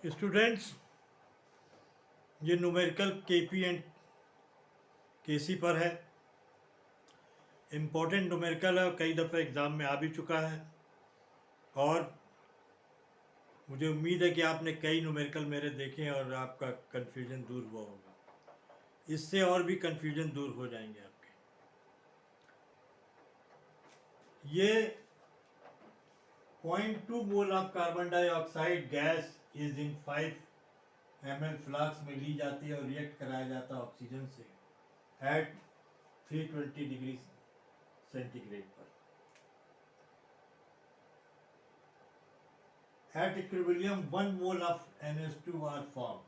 Students, ये numerical KP and केसी पर है। इम्पोर्टेंट न्यूमेरिकल है और कई दफ़े एग्ज़ाम में आ भी चुका है। और मुझे उम्मीद है कि आपने कई न्यूमेरिकल मेरे देखे हैं और आपका कन्फ्यूजन दूर हुआ होगा। इससे और भी कन्फ्यूजन दूर हो जाएंगे आपके। ये 0.2 mole of carbon dioxide gas is in 5 ml flask में ली जाती है और रिएक्ट कराया जाता है ऑक्सीजन से एट 320 डिग्री सेंटीग्रेड पर। At equilibrium 1 mole of NH2 are formed.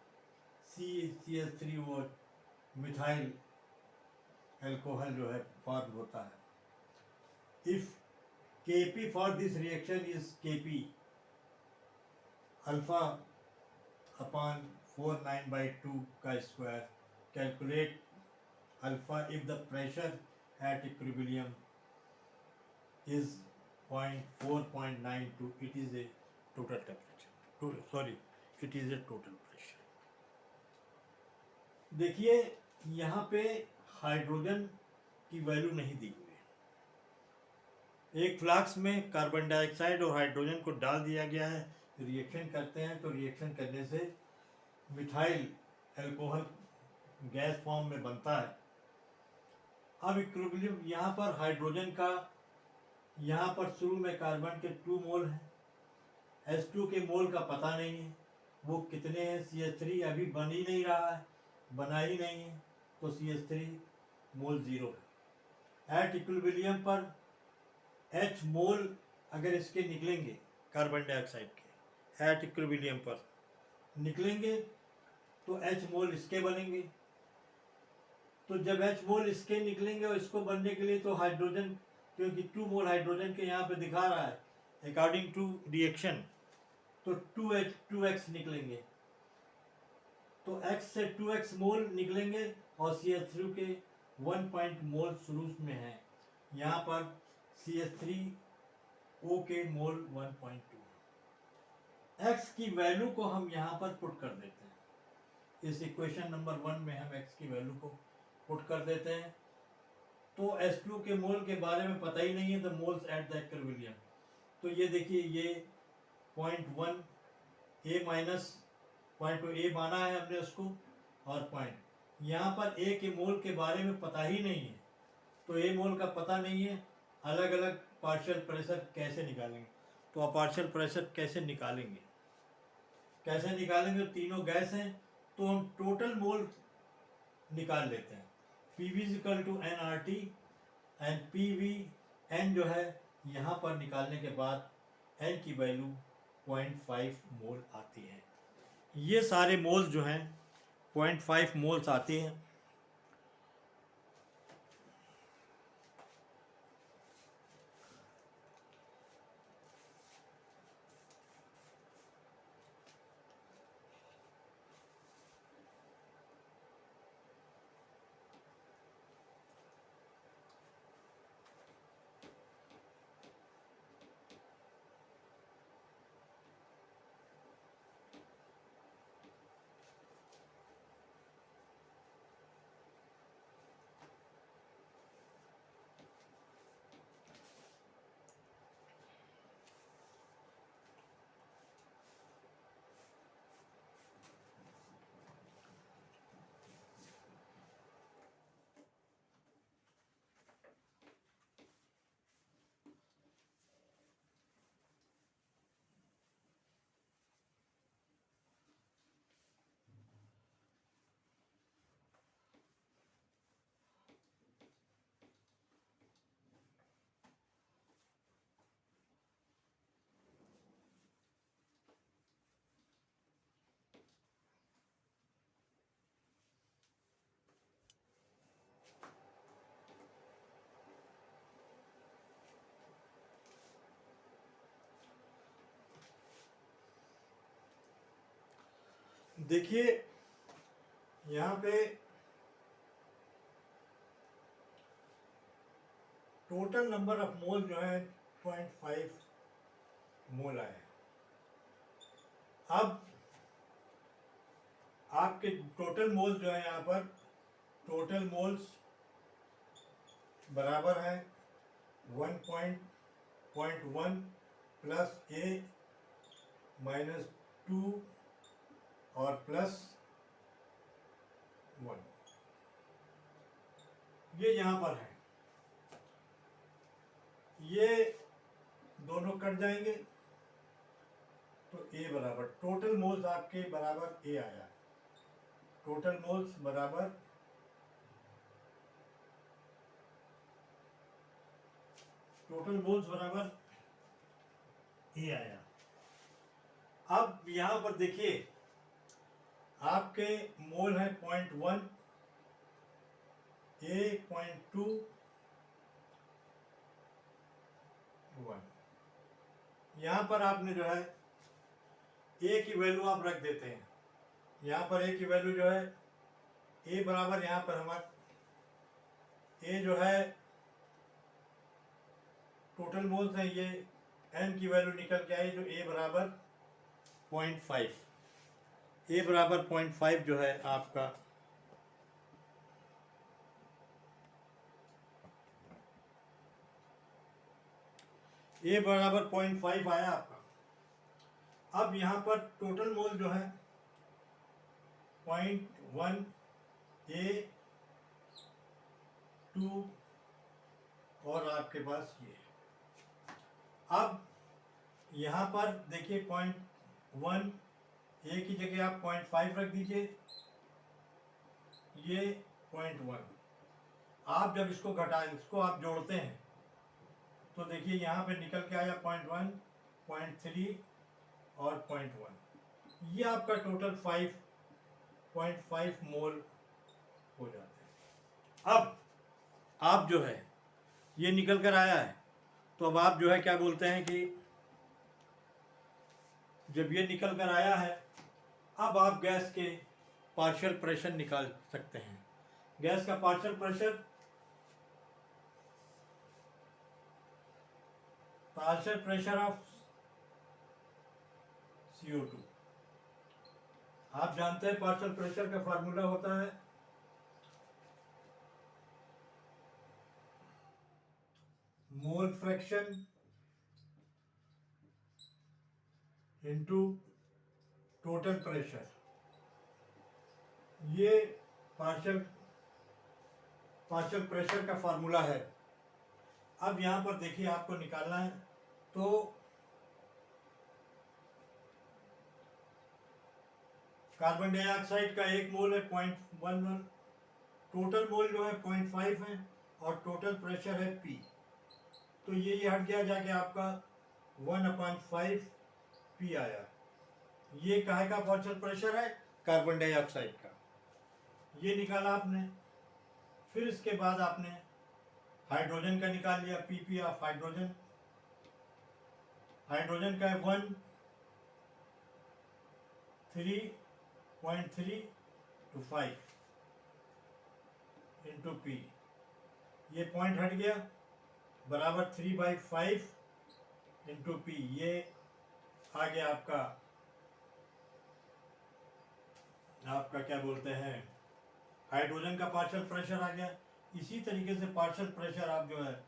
CH3 और मिथाइल अल्कोहल जो है फॉर्म होता है। If Kp for this reaction is Kp alpha upon 49/2 का square, calculate alpha if the pressure at equilibrium is 4.92. It is a total temperature. It is a total pressure. देखिए यहाँ पे hydrogen की value नहीं दी हुई है। एक फ्लास्क में कार्बन डाइऑक्साइड और हाइड्रोजन को डाल दिया गया है, रिएक्शन करते हैं तो रिएक्शन करने से मिथाइल अल्कोहल गैस फॉर्म में बनता है। अब इक्विलिब्रियम यहाँ पर हाइड्रोजन का, यहाँ पर शुरू में कार्बन के 2 मोल हैं, H2 के मोल का पता नहीं है वो कितने हैं। CH3 अभी बन ही नहीं रहा है, बना ही नहीं है, तो CH3 मोल 0 है। एट इक्विलिब्रियम पर H मोल अगर इसके निकलेंगे कार्बन डाइऑक्साइड के एट इक्विलिब्रियम पर निकलेंगे तो H मोल इसके बनेंगे। तो जब H मोल इसके निकलेंगे और इसको बनने के लिए तो हाइड्रोजन, क्योंकि 2 मोल हाइड्रोजन के यहाँ पे दिखा रहा है अकॉर्डिंग टू रिएक्शन, तो 2x निकलेंगे। तो x से 2x मोल निकलेंगे और CH3 के 1 पॉइंट मोल शुरू में है। यहाँ पर CH3O के मोल 1.2। x की वैल्यू को हम यहाँ पर पुट कर देते हैं। इस इक्वेशन नंबर 1 में हम x की वैल्यू को पुट कर देते हैं। तो H2 के मोल के बारे में पता ही नहीं है, the moles at the equilibrium. तो ये देखिए, ये 0.1 A माइनस 0.2 A माना है हमने उसको, और पॉइंट यहाँ पर A के मोल के बारे में पता ही नहीं है, तो A मोल का पता नहीं है। अलग अलग पार्शियल प्रेशर कैसे निकालेंगे? तो आप पार्शियल प्रेशर कैसे निकालेंगे? तीनों गैस हैं तो हम टोटल मोल निकाल लेते हैं। PV equal to nRT and PV n जो है यहाँ पर निकालने के बाद n की वैल्यू 0.5 मोल आती है। ये सारे मोल्स जो हैं 0.5 मोल्स आते हैं। देखिए यहाँ पे टोटल नंबर ऑफ मोल जो है 0.5 मोल आए। अब आपके टोटल मोल्स जो है यहाँ पर टोटल मोल्स बराबर है 1.1 प्लस ए -2 और प्लस 1, ये यहाँ पर है। ये दोनों कट जाएंगे तो ए बराबर टोटल मोल्स आपके बराबर ए आया। टोटल मोल्स बराबर ए आया। अब यहां पर देखिए आपके मोल है 0.1, ए 0.2, 1। यहां पर आपने जो है ए की वैल्यू आप रख देते हैं। यहाँ पर ए की वैल्यू जो है ए बराबर यहाँ पर हमारा ए जो है टोटल मोल्स है, ये एन की वैल्यू निकल के आई जो ए बराबर 0.5। ए बराबर 0.5 जो है आपका ए बराबर 0.5 आया आपका। अब यहाँ पर टोटल मोल जो है 0.1 ए 2 और आपके पास ये। अब यहाँ पर देखिए 0.1 ए की जगह आप 0.5 रख दीजिए, ये 0.1। आप जब इसको आप जोड़ते हैं तो देखिए यहाँ पे निकल के आया 0.1, 0.3 और 0.1। ये आपका टोटल 5.5 मोल हो जाते हैं। अब आप जो है ये निकल कर आया है तो अब आप जो है क्या बोलते हैं कि जब ये निकल कर आया है अब आप गैस के पार्शियल प्रेशर निकाल सकते हैं। गैस का पार्शियल प्रेशर ऑफ CO2। आप जानते हैं पार्शियल प्रेशर का फार्मूला होता है mole fraction into total pressure. ये पार्शियल प्रेशर का फार्मूला है। अब यहाँ पर देखिए आपको निकालना है तो कार्बन डाइऑक्साइड का एक मोल है 0.11, टोटल मोल जो है 0.5 है और टोटल प्रेशर है P। तो ये हट गया जाके आपका 1/5 P आया। ये काहे का पार्शियल प्रेशर है? कार्बन डाइऑक्साइड का। ये निकाला आपने। फिर इसके बाद आपने हाइड्रोजन का निकाल लिया, PP ऑफ हाइड्रोजन। हाइड्रोजन का है 3.3 to 5 इंटू P। ये पॉइंट हट गया बराबर 3/5 इंटू P। ये आ गया आपका क्या बोलते हैं हाइड्रोजन का पार्शियल प्रेशर आ गया। इसी तरीके से पार्शियल प्रेशर आप जो है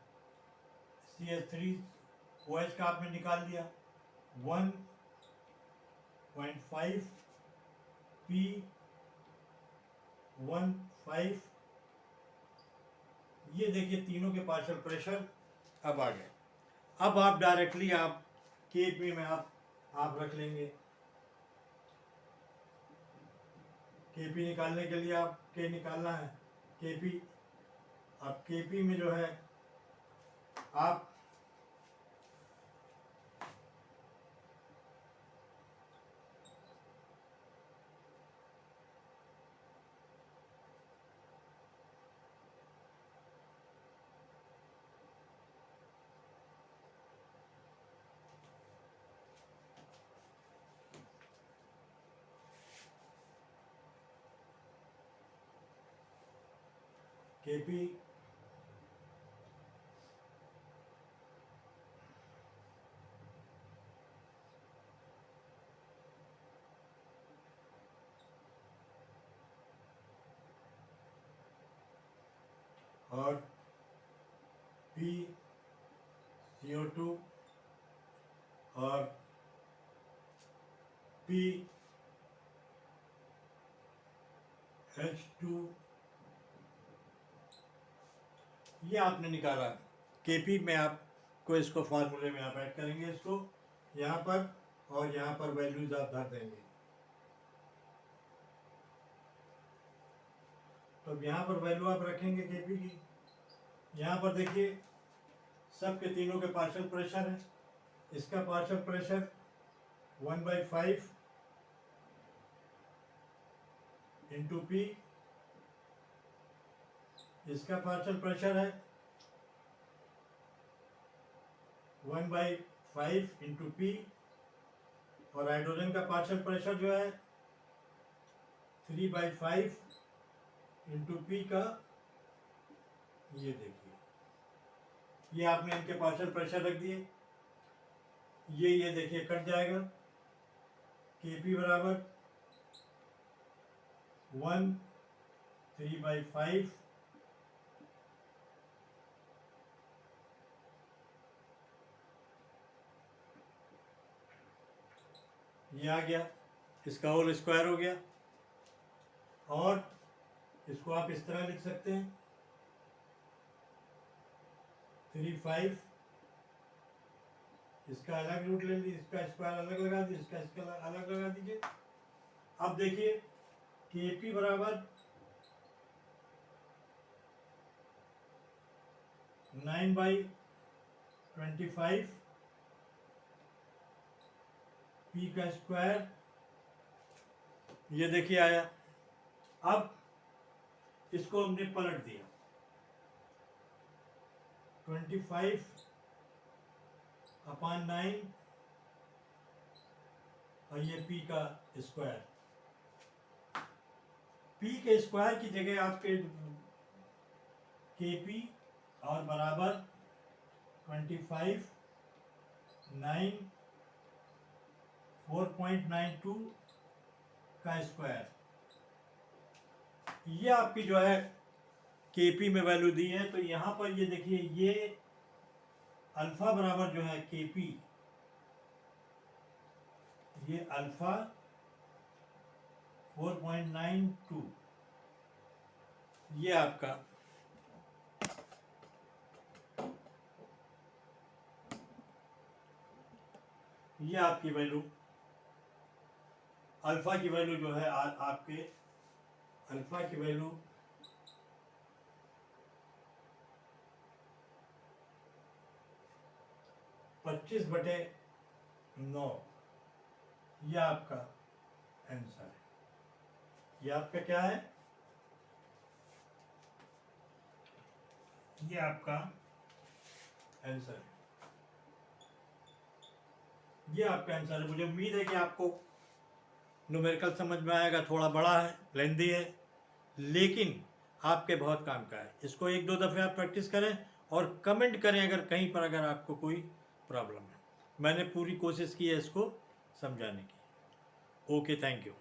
CH3OH का आपने निकाल लिया 1.5 P 1.5। ये देखिए तीनों के पार्शियल प्रेशर अब आ गए। अब आप डायरेक्टली आप Kp में आप रख लेंगे। Kp निकालने के लिए आप K निकालना है Kp। अब Kp में जो है आप Kp और PCO2 और PH2, ये आपने निकाला। Kp में आपको इसको फार्मूले में आप ऐड करेंगे, इसको यहाँ पर और यहाँ पर वैल्यूज आप धर देंगे। तो यहाँ पर वैल्यू आप रखेंगे Kp की। यहाँ पर देखिए सब के तीनों के पार्शियल प्रेशर है। इसका पार्शियल प्रेशर 1/5 इंटू पी, इसका पार्शियल प्रेशर है 1/5 इंटू पी, और हाइड्रोजन का पार्शियल प्रेशर जो है 3/5 इंटू पी का। ये देखिए, ये आपने इनके पार्शियल प्रेशर रख दिए। ये देखिए कट जाएगा। Kp बराबर 1 3/5 ये आ गया, इसका होल स्क्वायर हो गया। और इसको आप इस तरह लिख सकते हैं 3/5, इसका अलग रूट ले लीजिए, इसका स्क्वायर अलग लगा दीजिए, इसका अलग लगा दीजिए। अब देखिए Kp बराबर 9/25 पी का स्क्वायर, ये देखिए आया। अब इसको हमने पलट दिया 25/9 और ये पी का स्क्वायर। पी के स्क्वायर की जगह आपके Kp और बराबर 25/9 4.92 का स्क्वायर। ये आपकी जो है Kp में वैल्यू दी है। तो यहाँ पर ये देखिए, ये अल्फा बराबर जो है Kp, ये अल्फा 4.92, ये आपका ये आपकी वैल्यू, अल्फा की वैल्यू जो है आपके अल्फा की वैल्यू 25/9, ये आपका आंसर है। ये आपका क्या है? ये आपका आंसर है। ये आपका आंसर है। मुझे उम्मीद है कि आपको न्यूमेरिकल समझ में आएगा। थोड़ा बड़ा है, लेंदी है, लेकिन आपके बहुत काम का है। इसको 1-2 दफ़े आप प्रैक्टिस करें और कमेंट करें अगर अगर आपको कोई प्रॉब्लम है। मैंने पूरी कोशिश की है इसको समझाने की। Okay, thank you.